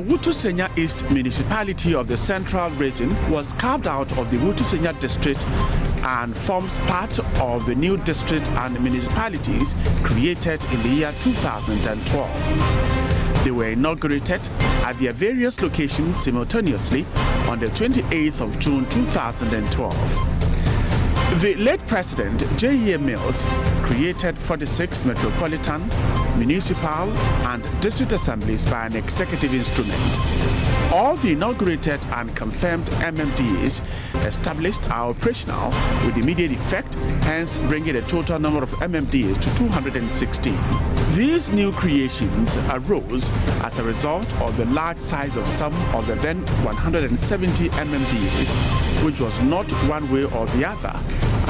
Wutu Senya East municipality of the Central Region was carved out of the Wutu Senya district and forms part of the new district and municipalities created in the year 2012. They were inaugurated at their various locations simultaneously on the 28th of June 2012. The late President J.E.A. Mills created 46 metropolitan, municipal and district assemblies by an executive instrument. All the inaugurated and confirmed MMDAs established are operational with immediate effect, hence bringing the total number of MMDAs to 216. These new creations arose as a result of the large size of some of the then 170 MMDAs, which was not one way or the other,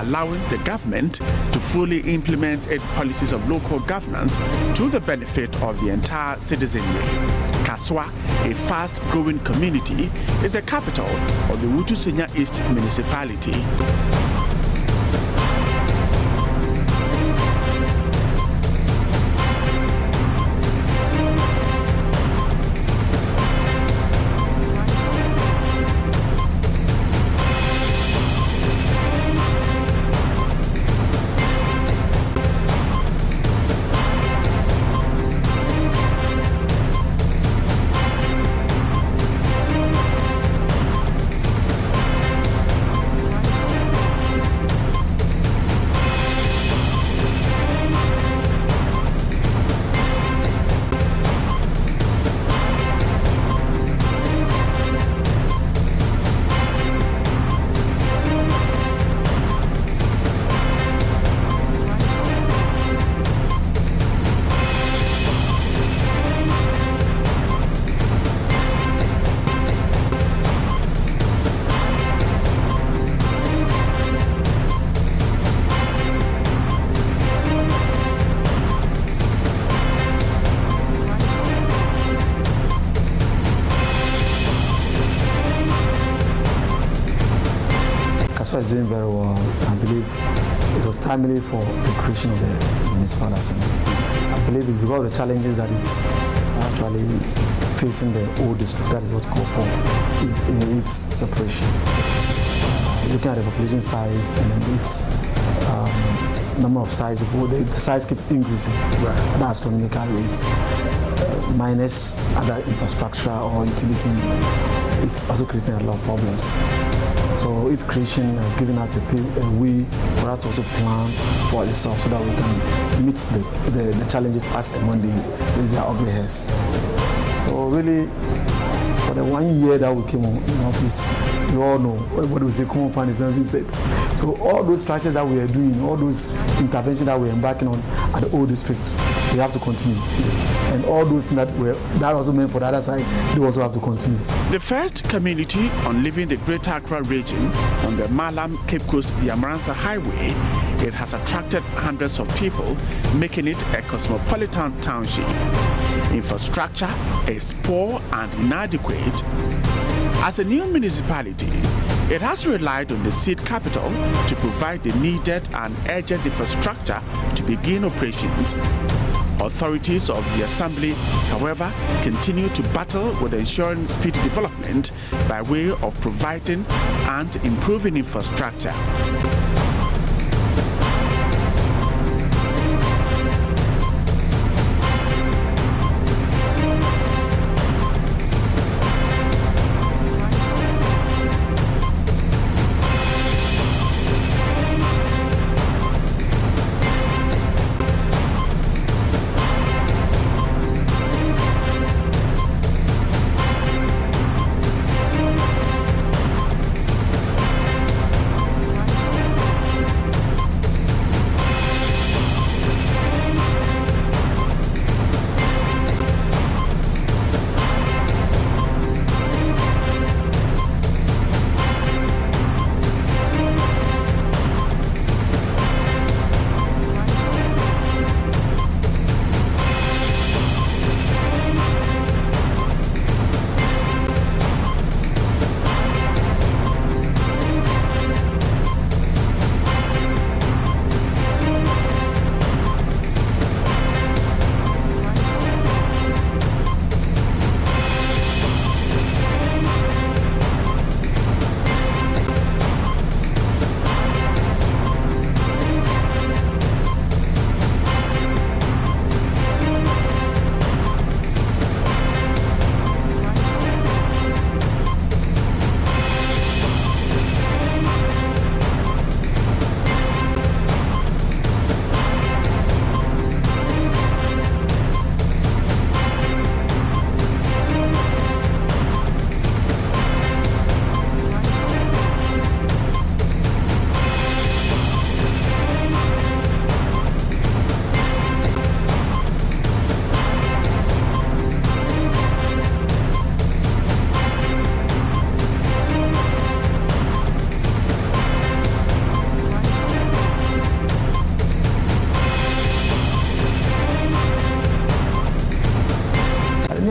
allowing the government to fully implement its policies of local governance to the benefit of the entire citizenry. Kasoa, a fast-growing community, is the capital of the Wutu Senya East municipality. Kasoa is doing very well. I believe it was timely for the creation of the municipal assembly. I believe it's because of the challenges that it's actually facing the old district. That is what called for its separation. Looking at the population size and then its number of size, the size keep increasing at an astronomical rate. Minus other infrastructure or utility is also creating a lot of problems. So its creation has given us the way for us to also plan for itself so that we can meet the challenges as and when they raise their ugly hairs. So really, for the 1 year that we came in office, you all know what we say common fund is not set. So all those structures that we are doing, all those interventions that we're embarking on at the old districts, we have to continue. And all those that also meant for the other side, they also have to continue. The first community on leaving the Greater Accra region on the Malam Cape Coast Yamaransa Highway, it has attracted hundreds of people, making it a cosmopolitan township. Infrastructure is poor and inadequate. As a new municipality, it has relied on the seed capital to provide the needed and urgent infrastructure to begin operations. Authorities of the assembly, however, continue to battle with ensuring speedy development by way of providing and improving infrastructure.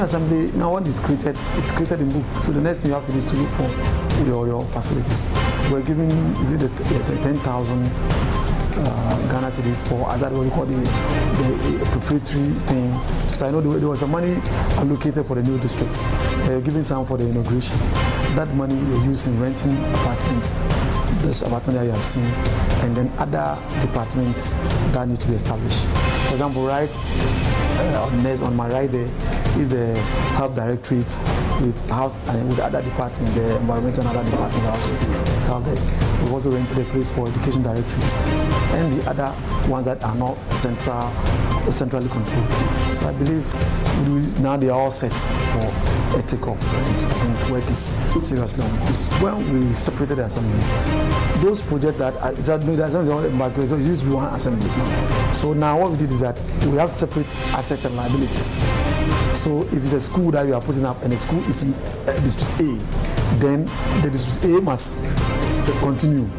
assembly, now when it's created in book. So the next thing you have to do is to look for your facilities. We're giving, is it the 10,000 Ghana cedis for that what we call the proprietary thing. So I know there was some money allocated for the new districts. We're giving some for the inauguration. That money we're using renting apartments, this apartment that you have seen, and then other departments that need to be established. For example, right on my right there is the health directorate with house and with other departments, the environmental and other departments also have there. We've also rented a place for education directorate and the other ones that are not centrally controlled. So I believe now they are all set for a takeoff, and I think work is seriously on course. When we separated the assembly, those projects that the assembly used to be one assembly. So now what we did is that we have to separate assets and liabilities. So if it's a school that you are putting up and the school is in District A, then the District A must continue,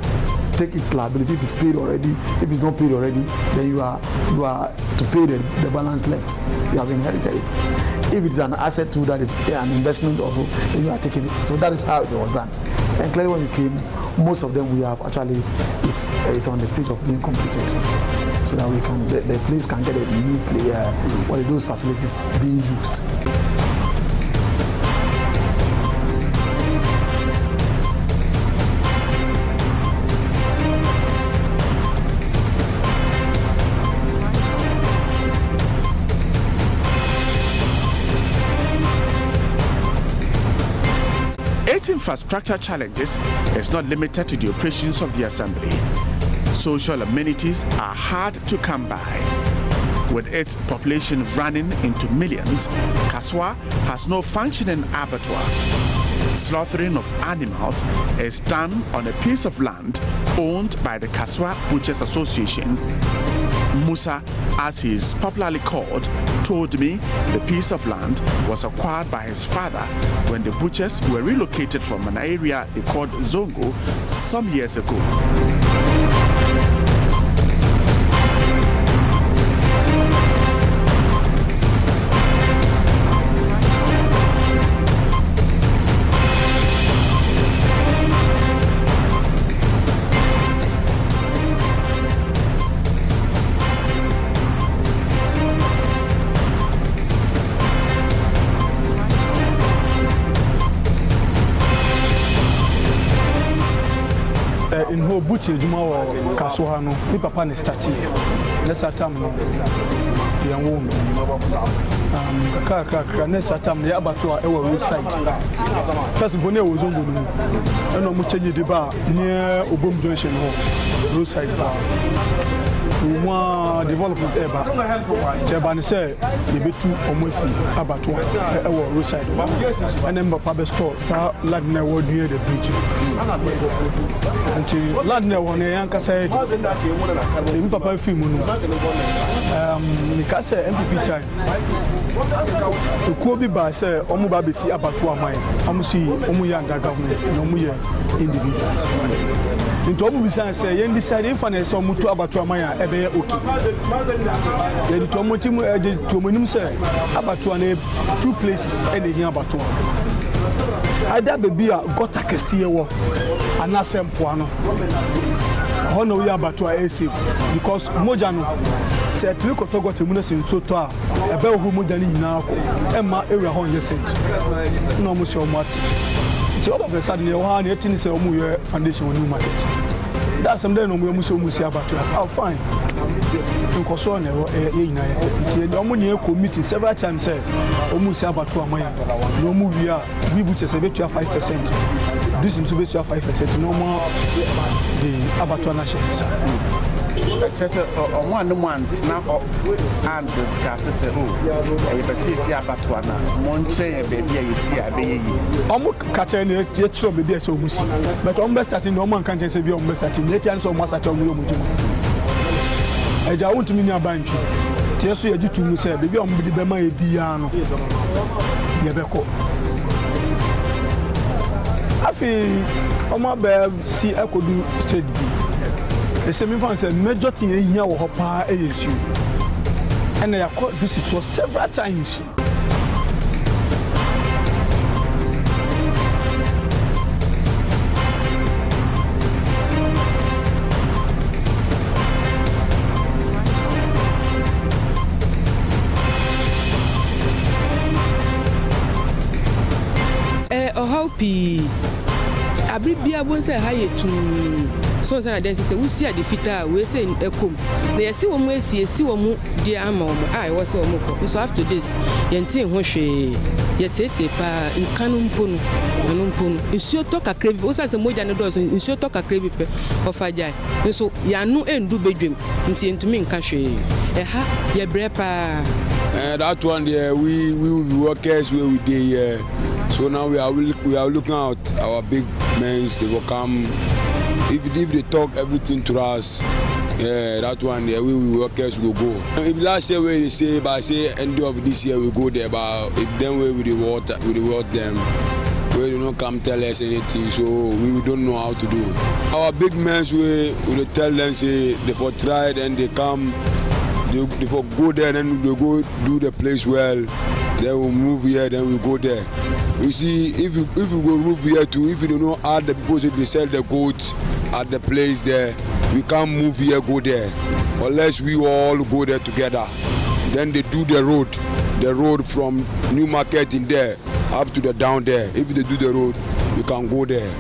take its liability. If it's paid already, if it's not paid already, then you are to pay the balance left. You have inherited it. If it's an asset too that is an investment also, then you are taking it. So that is how it was done. And clearly when we came, most of them we have actually it's on the stage of being completed, so that we can the place can get a new player, what are those facilities being used. Its infrastructure challenges is not limited to the operations of the assembly. Social amenities are hard to come by. With its population running into millions, Kasoa has no functioning abattoir. Slaughtering of animals is done on a piece of land owned by the Kasoa Butchers Association. Musa, as he is popularly called, told me the piece of land was acquired by his father when the butchers were relocated from an area they called Zongo some years ago. In whole butcher Juma or Kasoa, my papa is starting. Let's atam no young woman. Let's atam the abattoir our roadside. First, Bonnet was on good. I know much the bar near Obum Junction roadside bar. We want development ever. Japan say the betu omofi abattoir our roadside. And then Papa store sa land near the bridge. Until land near one yanka said the Papa film because MPP time. The Kobe Bar say Omuba see abattoir mine. Amusi Omuyanda government, no muya individuals. In Tomu say yen decide if an so mutu abattoir mine ebe okay. The Tomotimu the Tomunum say abattoir 2 places and the abattoir. Either baby got a kesiye and na sempoano. Hono we abattoir safe because mojano say three kotogo temunes in soto a ebe ohu mojani nyina akọ emma area ho yesent no mo se omati ti all of a sudden you ha na etini say omu ye foundation new market that's some day no mo se omu si abattoir how fine nkoso na ye nyina ye omu nye committee several times say omu si abattoir man no omu wi a we butcher say betua 5%. This is betua 5%. No more the abattoir na share. Just one now and discuss say oh you see abattoir na montre baby you see abeye omo kache na ye tro baby say omusi but omo starting no man kan say be omo starting ye tian so omo starting omo mujuma eja won't me nya bank tie so ye gitu mu say baby omo de be ma e bia no ye be ko afi omo be si ekodu stage B. The same fan said major thing here was pa issue. And I caught this it was several times. P. Abribia won't say high to so and density. We see a defeater, we say in a comb. They see one way, see one dear ammo. I was so moko. So after this, Yentin Hoshe, yet pa in Canum Pun, Manumpun. In so talk a crave, was as a more than a dozen, in so talk a crave of a jay. And so Yanu and do bedroom, until to me in Cashe. Aha, ye brepa. That one there, we will be workers where we did. So now we are looking at our big men. They will come. If they talk everything to us, that one there, we workers will go. If last year we say, but say end of this year we go there, but if then we reward them. We do not come tell us anything, so we don't know how to do. Our big men we tell them say they for try, and they come. They for go there, then they go do the place well. Then we move here, then we go there. You see, if you go move here too, if you don't know how the people they sell the goats at the place there, we can't move here, go there, unless we all go there together. Then they do the road from New Market in there up to the down there. If they do the road, we can go there.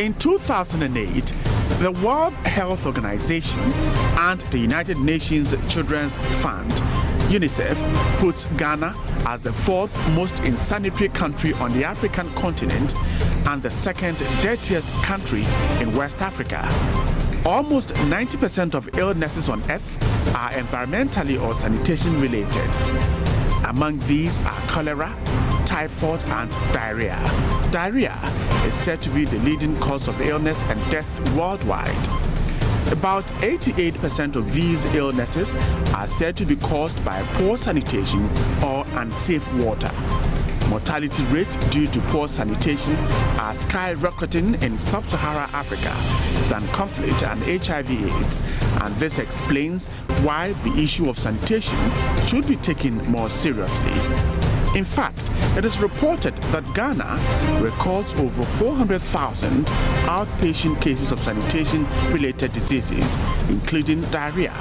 In 2008, the World Health Organization and the United Nations Children's Fund, UNICEF, puts Ghana as the fourth most insanitary country on the African continent and the second dirtiest country in West Africa. Almost 90% of illnesses on earth are environmentally or sanitation related. Among these are cholera, typhoid and diarrhea. Diarrhea is said to be the leading cause of illness and death worldwide. About 88% of these illnesses are said to be caused by poor sanitation or unsafe water. Mortality rates due to poor sanitation are skyrocketing in sub-Saharan Africa than conflict and HIV/AIDS, and this explains why the issue of sanitation should be taken more seriously. In fact, it is reported that Ghana records over 400,000 outpatient cases of sanitation-related diseases, including diarrhea,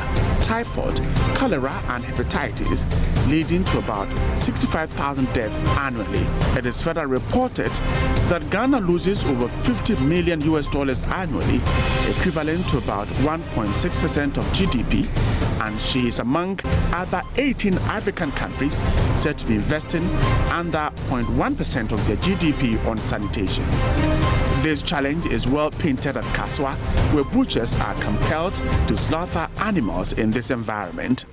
typhoid, cholera, and hepatitis, leading to about 65,000 deaths annually. It is further reported that Ghana loses over $50 million annually, equivalent to about 1.6% of GDP, and she is among other 18 African countries said to be investing under 0.1% of their GDP on sanitation. This challenge is well painted at Kasoa, where butchers are compelled to slaughter animals in this environment.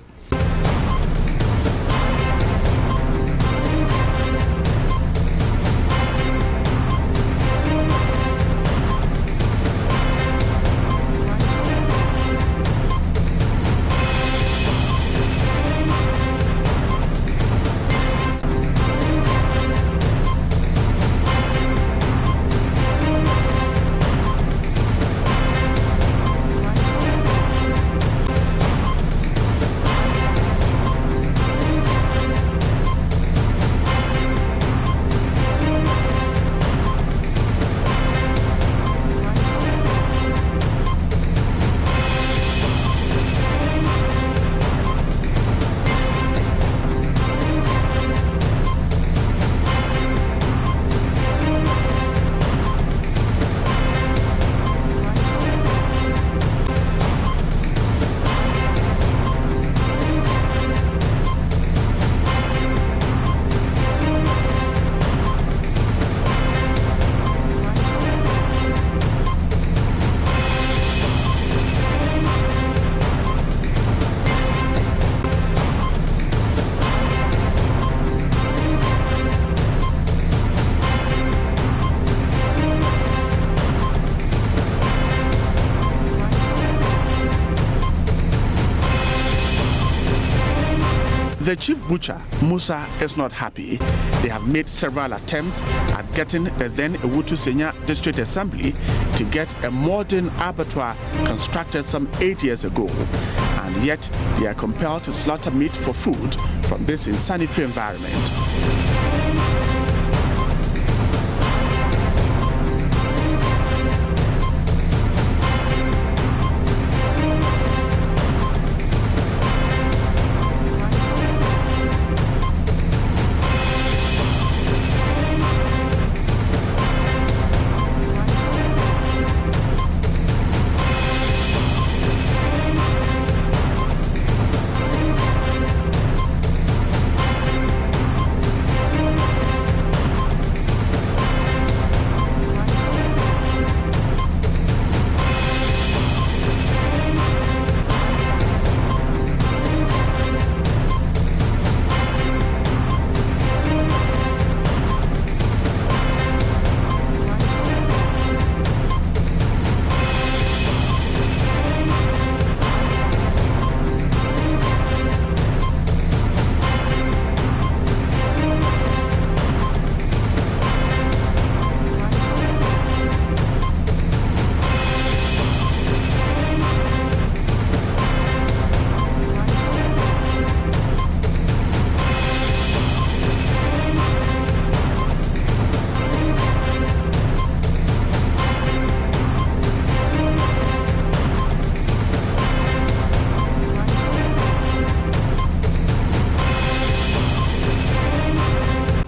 The chief butcher, Musa, is not happy. They have made several attempts at getting the then Owutu Senya District Assembly to get a modern abattoir constructed some 8 years ago. And yet, they are compelled to slaughter meat for food from this insanitary environment.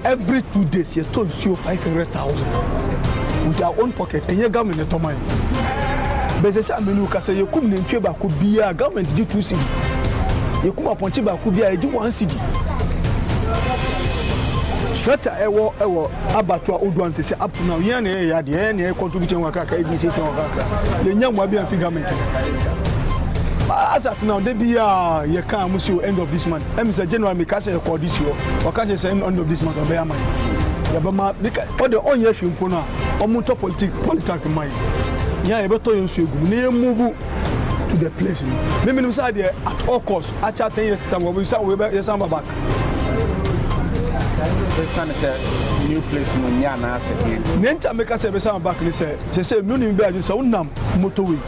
Every 2 days, you told you 500,000 with our own pocket, and your government at money. But the same menu can say you couldn't ensure could be a government due to city. You come up on Chiba could be a do 1 city. Stretcher ewo abattoir old ones say up to now, yeah, the end contributing Wakaka, ABC, the young Wabian figurement. As at now, they be you can't miss you end of this month. Mr. General Mikasa call this year, or can't you say end of this month or bear money? Yabama, all the on your shimpona, or motor political mind. Yeah, but you should move to the place. Maybe inside there at all costs. I chat 10 years time we saw we back. The son is a new place in Yana. Nenta make us a back and say, Munim Bad, you saw Nam motorway.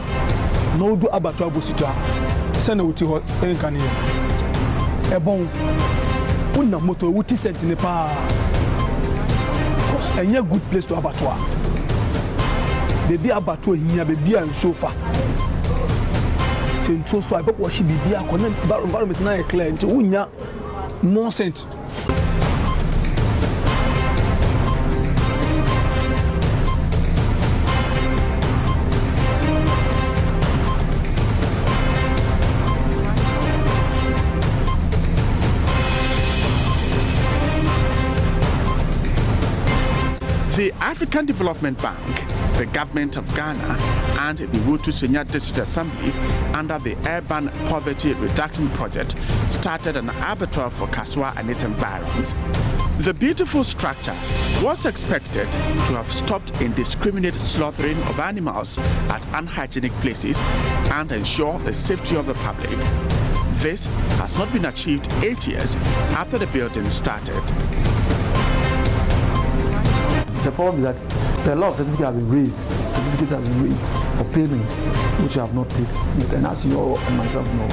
No do abattoir bosita. Send out to what can hear. A bon. Una motor would sent in the power. Cause a good place to abattoir. Baby abattoir here, baby and sofa. Saint so far, but what she be a connect environment now clear into Unya nonsense. The African Development Bank, the government of Ghana, and the Owutu Senya District Assembly, under the Urban Poverty Reduction Project, started an abattoir for Kasoa and its environs. The beautiful structure was expected to have stopped indiscriminate slaughtering of animals at unhygienic places and ensure the safety of the public. This has not been achieved 8 years after the building started. The problem is that a lot of certificates have been raised. Certificate has been raised for payments which you have not paid yet. And as you all and myself know,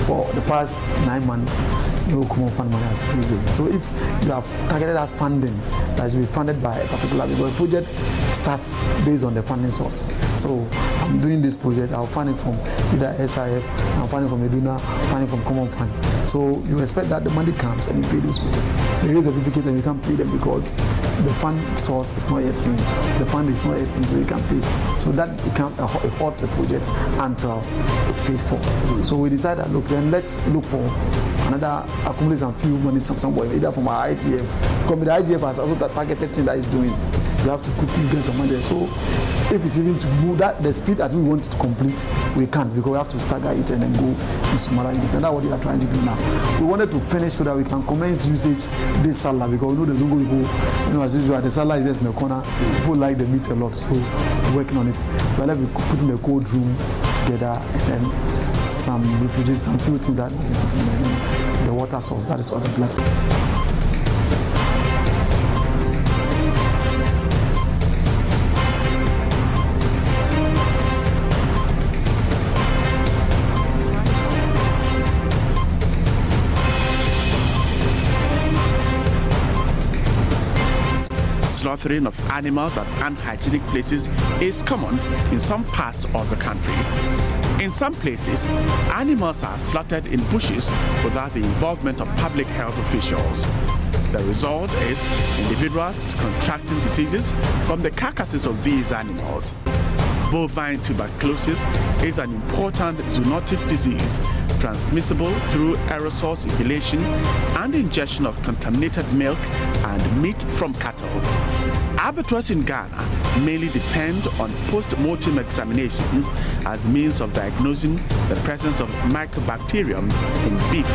for the past 9 months, no common fund money has freezed. So if you have targeted that funding that is to be funded by a particular because the project starts based on the funding source. So I'm doing this project, I'll fund it from either SIF, I'm funding from Eduna, funding from Common Fund. So you expect that the money comes and you pay those people. There is a certificate and you can't pay them because the fund source is not yet in. The fund is not yet in, so you can't pay. So that becomes a halt the project until it's paid for. So we decided, look, then let's look for another accumulate some few money somewhere, either from our IGF. Because the IGF has also the targeted thing that it's doing. You have to quickly get some money there. So if it's even to move that the speed that we want to complete, we can't because we have to stagger it and then go in smaller units. And that's what we are trying to do now. We wanted to finish so that we can commence usage this Salah because we know there's no people, as usual, the Salah is just in the corner. People like the meat a lot, so we're working on it. But we're putting the code room together and then some refugees, some few things that has been put in there, and the water source, that is what is left. Slaughtering of animals at unhygienic places is common in some parts of the country. In some places, animals are slaughtered in bushes without the involvement of public health officials. The result is individuals contracting diseases from the carcasses of these animals. Bovine tuberculosis is an important zoonotic disease transmissible through aerosols inhalation and ingestion of contaminated milk and meat from cattle. Abattoirs in Ghana mainly depend on post-mortem examinations as means of diagnosing the presence of mycobacterium in beef.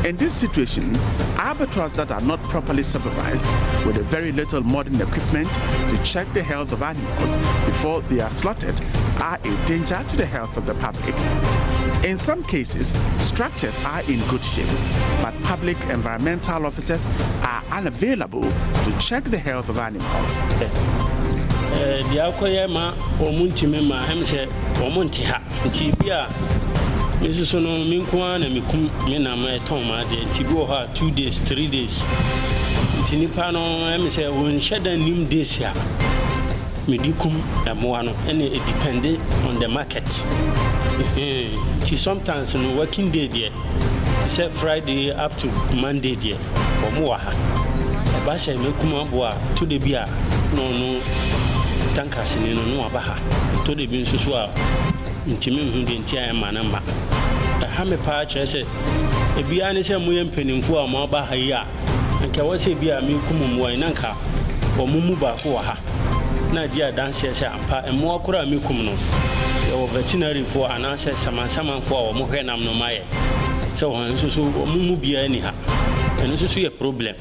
In this situation, abattoirs that are not properly supervised with a very little modern equipment to check the health of animals before they are slaughtered are a danger to the health of the public. In some cases, structures are in good shape, but public environmental officers are unavailable to check the health of animals. This is no Minquan and Minam Toma, 2 days, 3 days. Tinipano, I say, when shed a new days here. Medicum and Moano, and it depended on the market. Sometimes on working day, dear. It's a Friday up to Monday, dear, or Moaha. A bassa may come up to the beer, no, tankers in no Abaha, to the bin Susua. Intimate who didn't tear my number. A hammer patch, I said, a bianis and William Penning for a mobile here, and Kawasi be a Milkum Wainanka or Mumuba Huaha. Nadia dances and more Kura Milkumno. yɛwɔ veterinary for anaasɛ samansaman for a wɔn hwɛ nam no ma yɛ sɛ wɔn nso so wɔn mu biara ni ha ɛno nso so yɛ problem.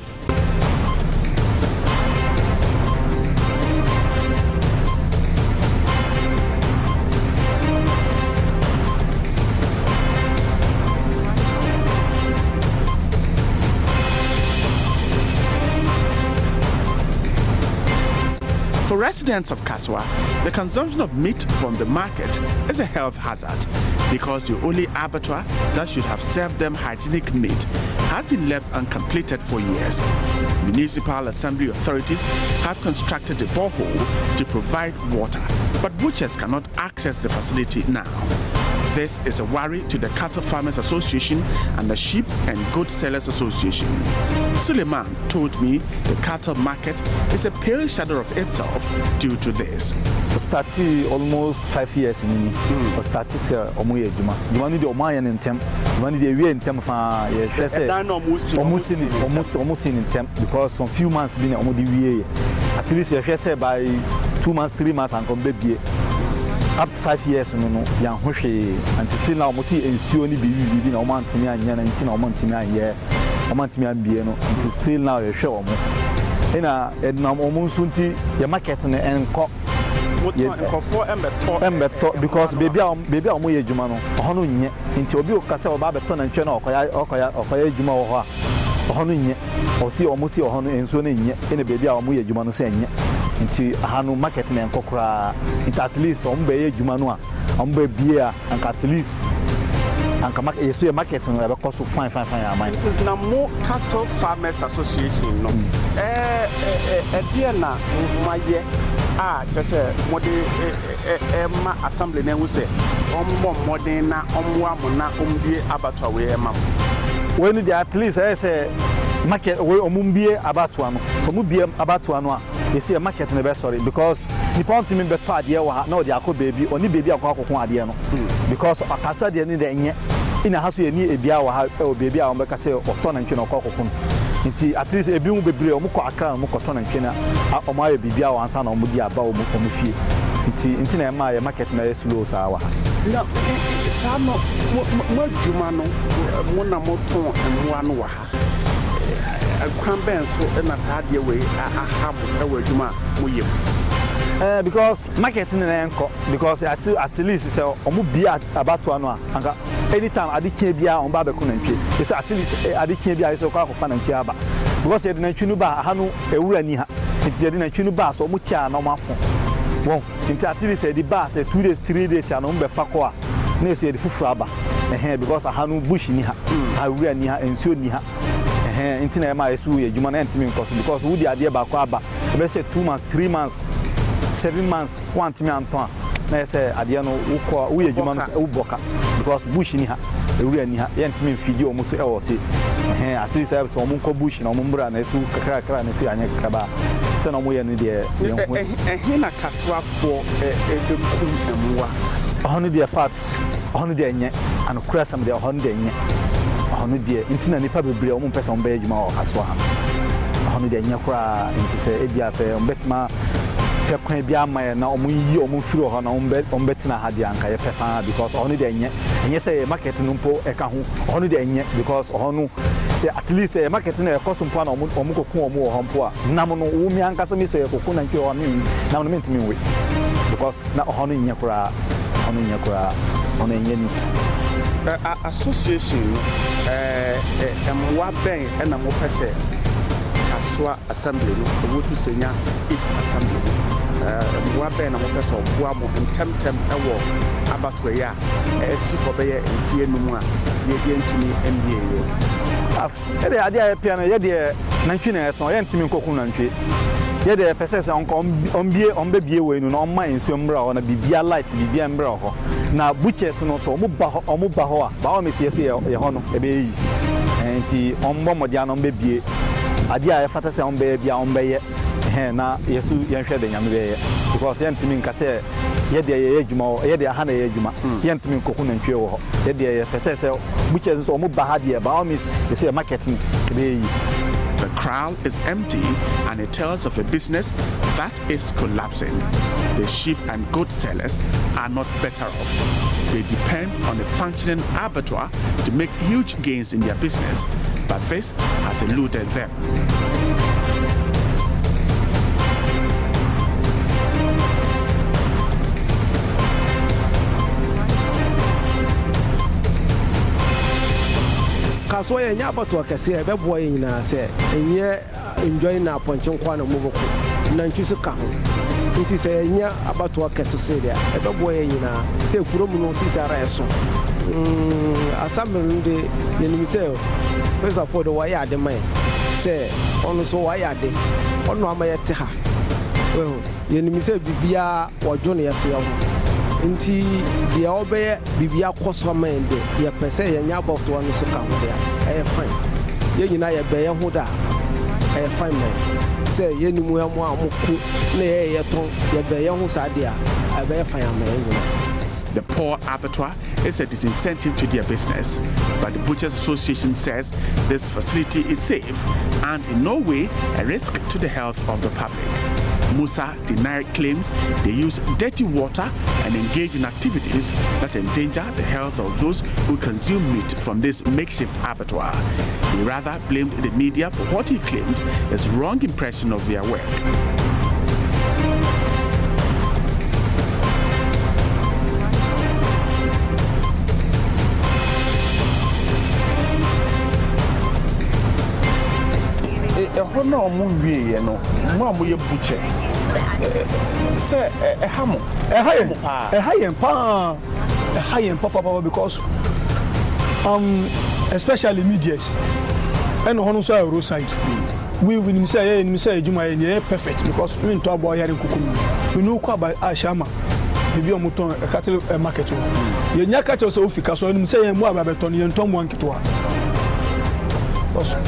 For residents of Kaswa, the consumption of meat from the market is a health hazard because the only abattoir that should have served them hygienic meat has been left uncompleted for years. Municipal assembly authorities have constructed a borehole to provide water, but butchers cannot access the facility now. This is a worry to the Cattle Farmers Association and the Sheep and Goat Sellers Association. Suleiman told me the cattle market is a pale shadow of itself due to this. Started almost 5 years in Nini. Started Omoye Juma. Juma need the Omayan in temp. Juma need the way in temp. Almost in temp because some few months been Omodi. At least you say by 2 months, 3 months, and come baby. Up to 5 years, no, young Hoshi, and still now, must see and see only be no month to me and 19 or month to me a year, or month to me and be no, and still now a show. In a almost your market and cop. Because baby, I'm way Jumano, Honunya, into Bio Castle Babaton and Channel, or Juma Honunya, or see almost your Honu and Sonin in a baby, I'm way Jumano saying. Into Hanu marketing and Kokra, into at least Ombe Jumanua, Ombe beer, and at least and come back a market and have a cost of fine. Now, more Cattle Farmers Association, no, dear na, my year, just a modern assembly name will say, modern, Umbi Abattoir, when they at least I say market or Mumbie Abatuano, so Mumbie Abatuano. You see a market in the best story because the point to me better idea no the ako baby only baby akwa idea no because akasa de ni in a house you need a bia or baby a make say oton and twena okokokun nti at least ebi mu bebre o mukọ akra mo koton and twena o ma baby a wansa na o mudi aba o mo fie nti na ma market na slow sa wa na sa no mo djuma no mo na mo ton emu anu wa ha so na sadia we aham wadwuma moyem because marketing na enko because at least say omo bia abato no anka anytime adechia bia on ba be konantwe so at least adechia bia so kwa kofa nantwe aba because e de nantwe no ba ha no ewura ni ha nti e de nantwe no ba so omo chia na omo afo won nti at least e di ba say 2 days 3 days ya no mbe fa ko a na so e di fufura aba because ha no bush ni ha awura ni ha ensuo ni ha Intina ma esu ye juma na ntimi nkoso because we dey ade ba kwa aba be say 2 months 3 months 7 months kwantimi anton na say ade no wo ye juma no uboka because bush ni ha ewura ni ha ye ntimi fidi o muso e wo say at least I so mun ko bush na mun bra na esu kakra na esu anya kakra say na mo ye no de na kaswa for de kum emwa hono de fat hono de enye and krasam de hono de enye hono de intina nipa bebre o mo pesa on be adwuma o kaso ha hono de nyakura inti se ebia se on betma pekwan bia amaye na o mo yi o mo firi ho na on betina ha de anka ye pepa because hono de enye se market no mpo e ka ho hono de enye because hono se at least e market no e koso mpo na o mo kokun o mo ho mpo a nam no wo mi anka se mi se kokun na ntwe o mi nam no mentimi we because na hono nyakura on a unit association mwa ben na mo pese Kaswa assembly no wo to senya East assembly mwa ben na mo pese oboa mo ntemtem ewo abatwe ya si ko be ye mfie no mu a ye ntumi MBA as e de ade apia na ye de nantwi na eton ye ntumi nkokun nantwi ye de pese on be bie we no na on ma ensuo mbra ho na bibia light bibia mbra ho na butchers no so omo ba ho a ba o mesie so ye ho no e be yi enti on bo modia no be bie ade a ye fata se on be bia on be ye na yesu ye hwe de nyame be ye because ye ntimi nka se ye de ye adwuma ye de ha na ye adwuma ye ntimi nkokun na ntwe wo ho ye de ye pese se butchers so omo ba ha de ba o mesie ye market no e be yi The kraal is empty and it tells of a business that is collapsing. The sheep and goat sellers are not better off. They depend on a functioning abattoir to make huge gains in their business, but this has eluded them. So I about to say a boy in a say, and yet enjoying our punch on Kwana Moboko, Nanchuka. It is a year about to work as a say there, a boy in a say Puromo Cesar. As some of the Yenisel, first of all, the wire the man say, also why are they? On no my teha. Well, Yenisel Bibia or Johnny Asiel. Inti the obey bibia koso mende ye pese ye nya about one so ka ho dia fine ye nyina ye be ye ho da fine man say ye ni mu amu amuku na ye ton ye be ye ho sa dia be fine man. The poor abattoir is a disincentive to their business, but the Butchers Association says this facility is safe and in no way a risk to the health of the public. Musa denied claims they use dirty water and engage in activities that endanger the health of those who consume meat from this makeshift abattoir. He rather blamed the media for what he claimed is wrong impression of their work. No movie, you know, more butchers. Say a hammer, a high and papa because especially medias and on roadside. We will say Juma perfect because we into a boy here in Kukum. We know about Ashama. Maybe a mouton, a cattle market. You catch us off because I'm saying more about Tony and Tom one kitua.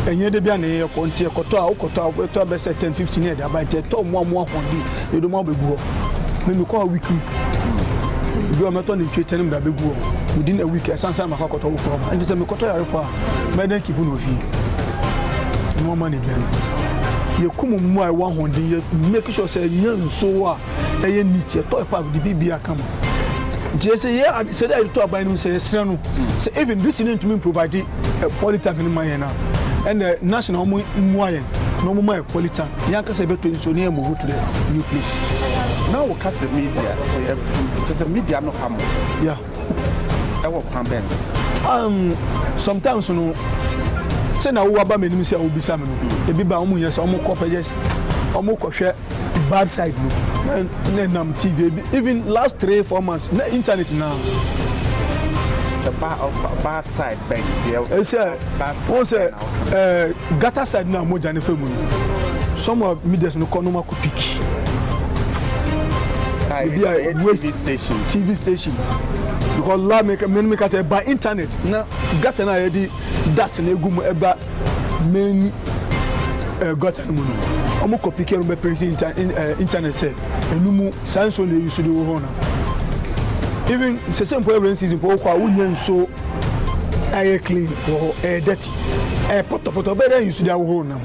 And yet, the Biane, Contia, Cotta, Cotta, best 10-15 years, about a Tom 1 1 you don't want to go. When you call weekly, you are not only treating him that big war. Within a week, I sent some of our from, and it's a Cotta for Madame Kipunofi. No money, then. You come on my 100 years, make sure say, young so a neat, your toy park, the BB come. Just a year, I said I talk by him, say, so even listening to me provided a polytechnic in my hand. And the national moyen, no more polytan. Yanka said to Sonia move to the new place. Now, we cast the media, just a media no harm. Yeah, I will come sometimes, you know, send a wabba many say, I will be some. A bit by yes, almost copies, almost share the bad side. And then TV, even last 3-4 months, the internet now. It's a bad side bank. It's a gutter side now more than a family. Some of media no conoma could pick. Maybe a TV station. Because law make us by internet. Now, gutter na already that's an egum about main gutter mono. I'm going to pick up the internet say, and no more science on the use of the honor. Even the same problem is in Poco, wouldn't so air clean or air dirty. A pot of better use the honor.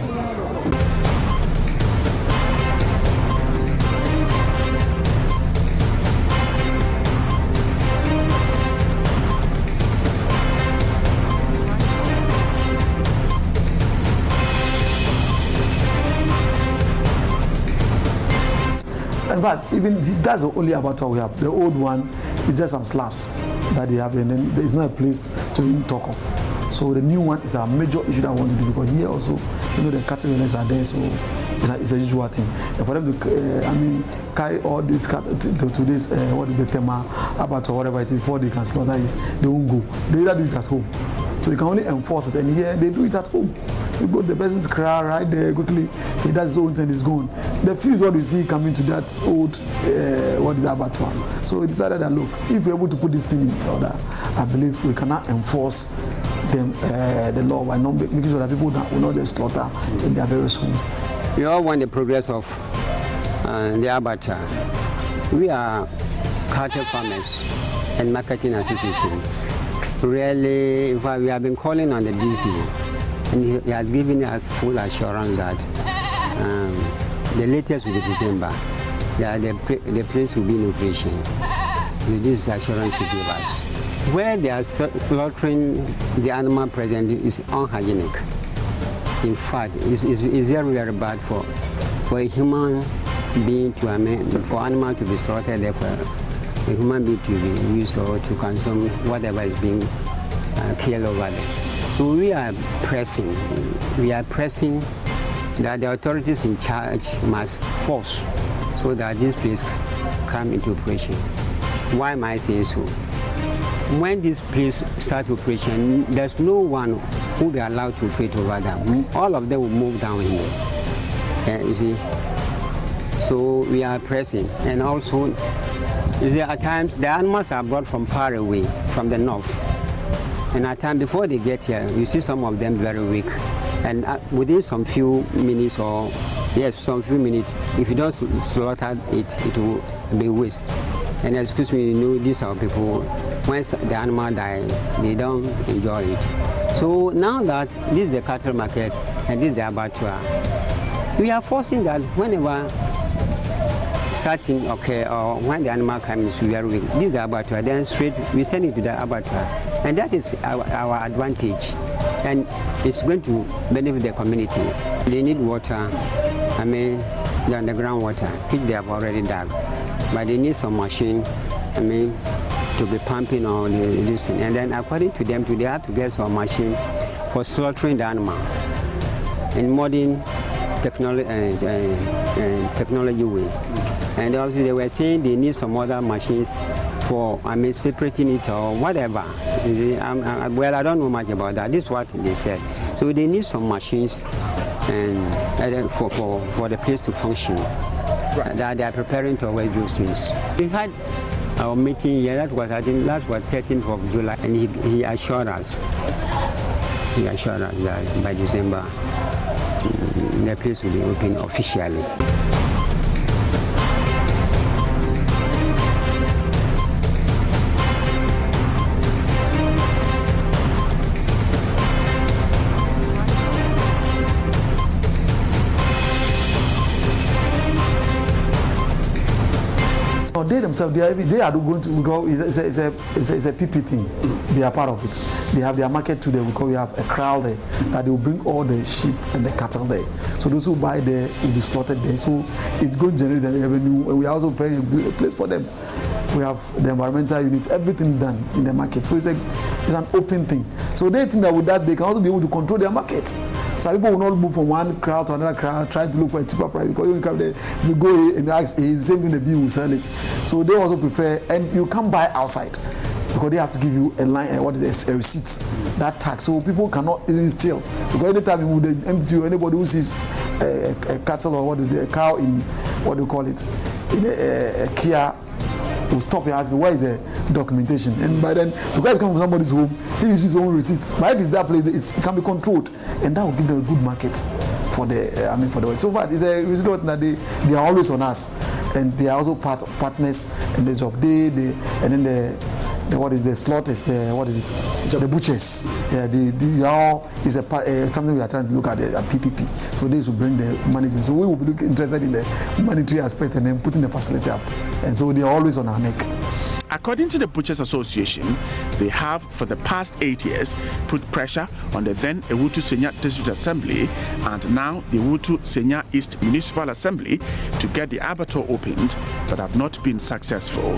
But even that's the only abattoir we have. The old one is just some slabs that they have, and then there is not a place to even talk of. So the new one is a major issue that I want to do because here also, you know, the cattle owners are there, so it's a usual thing. And for them to, carry all this cattle to this, what is the tema abattoir, whatever it is, before they can slaughter this, they won't go. They either do it at home. So you can only enforce it, and here they do it at home. You go to the person's cry right there quickly, he does his own thing, is gone. The few is what we see coming to that old, what is abattoir. So we decided that, look, if we're able to put this thing in order, I believe we cannot enforce them, the law by not making sure that people will not just slaughter in their various homes. We all want the progress of the abattoir. We are cattle farmers and marketing association. Really, in fact, we have been calling on the DC and he has given us full assurance that the latest will be December, that the place will be in operation. This assurance he gave us. Where they are slaughtering the animal present is unhygienic. In fact, it's very, very bad for a human being to, for animal to be slaughtered, therefore a human being to be used or to consume whatever is being killed over there. So we are pressing that the authorities in charge must force so that this place come into operation. Why am I saying so? When this place starts operation, there's no one who will be allowed to operate over them. All of them will move down here. You see? So we are pressing. And also, you see, at times the animals are brought from far away, from the north. And at times before they get here, you see some of them very weak. And within some few minutes some few minutes, if you don't slaughter it, it will be waste. And excuse me, these are people, once the animal dies, they don't enjoy it. So now that this is the cattle market and this is the abattoir, we are forcing that whenever something occurs or when the animal comes very weak, this is the abattoir, then straight we send it to the abattoir. And that is our advantage. And it's going to benefit the community. They need water, the underground water, which they have already dug. But they need some machine, to be pumping or this thing. And then according to them, they have to get some machine for slaughtering the animal in modern technology way. And also they were saying they need some other machines for separating it or whatever. Well, I don't know much about that. This is what they said. So they need some machines and for the place to function. Right. That they are preparing to await those things. We had our meeting here. That was, I think, last was 13th of July, and he assured us. That by December the place will be open officially. They themselves, they are going to go. It's a PP thing. They are part of it. They have their market today because we have a crowd there that they will bring all the sheep and the cattle there. So those who buy there will be slaughtered there. So it's going to generate the revenue. And we are also preparing a place for them. We have the environmental unit, everything done in the market. So it's an open thing. So they think that with that they can also be able to control their markets. So people will not move from one crowd to another crowd, trying to look for a cheaper price because you come there, if you go and ask, it's the same thing the bee will sell it. So they also prefer, and you can't buy outside because they have to give you a line, a receipt, that tax. So people cannot even steal because anytime you move the MTU, anybody who sees a cattle or a cow in what do you call it, in a Kia, will stop and ask where is the documentation, and by then because it's coming from somebody's home, he uses his own receipts. But if it's that place, it can be controlled, and that will give them a good market for the for the work. So but it's a result that they are always on us, and they are also partners in the job. And then the what is the slaughters, the butchers, they all is something we are trying to look at PPP. So they should bring the management. So we will be interested in the monetary aspect and then putting the facility up, and so they are always on our neck. According to the Butchers Association, they have for the past 8 years put pressure on the then Ewutu Senya District Assembly and now the Ewutu Senya East Municipal Assembly to get the abattoir opened, but have not been successful.